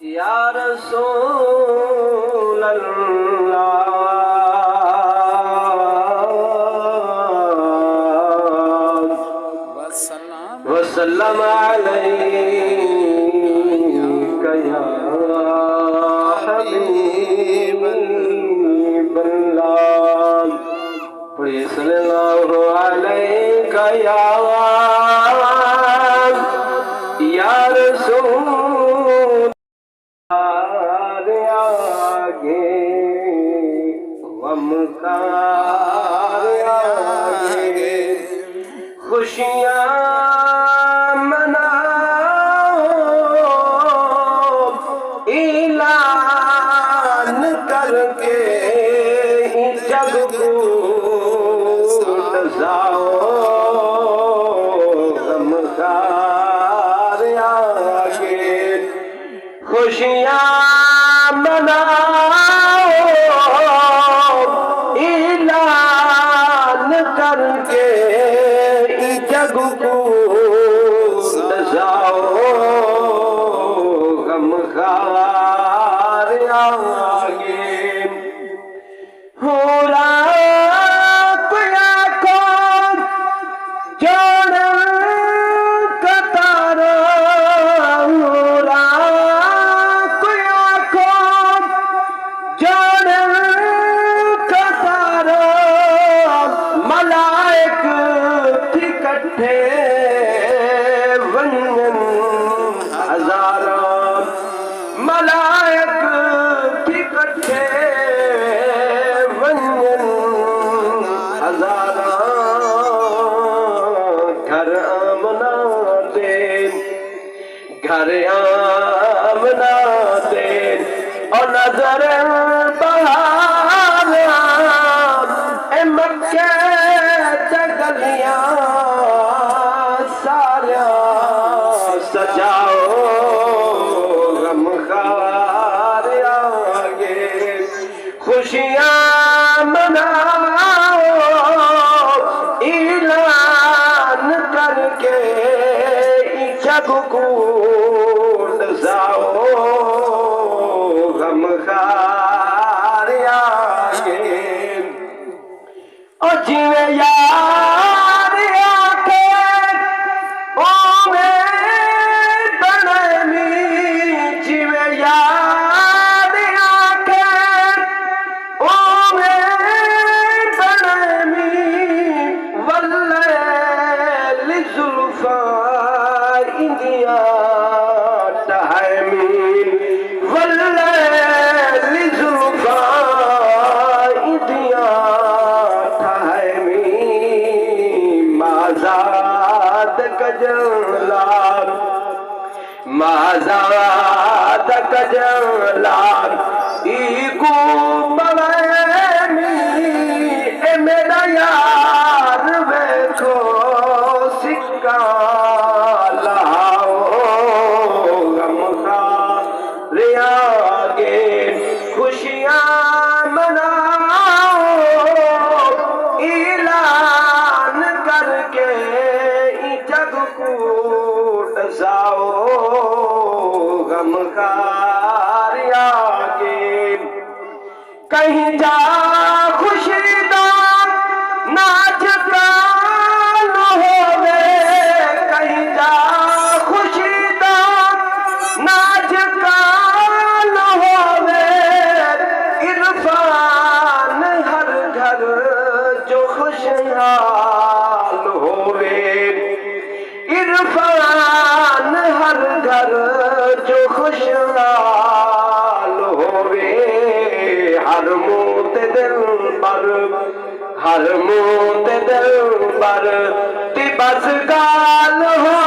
या रसूल अल्लाह वसल्लम अलैका या हबीबल्लाह। पढ़िए सल्लल्लाहु अलैका या रसूल आगे गमकार आगे खुशियाँ मनाओ ऐलान करके जग को जाओ गमकार आगे खुशियाँ मनाओ ऐलान करके जग को जाओ गमखार आगे हो घर आमना दे और नजर बहार मक्के गलियां सारा सजाओ गमखार आगे खुशियां मनाओ ऐलान करके जग को जाओ गमखार आगे और जीवे यार आके ओ बनमी जीवे यार आके ओ बनमी वल्ले जुल्फा इंदिया माज़ाद कजलाल इको बवैनी ए मेरा यार देखो सिक्का लाओ गमखार आगे खुशियाँ मनाओ ऐलान करके जग को जाओ गमखार आगे कहीं जा खुशीदा नाच गान होवे कहीं जा खुशीदा नाच गान होवे इरफान हर घर जो खुशहाल होवे इरफान हर घर जो खुशहाल होवे हर मोत दिल पर ती बस गाल हो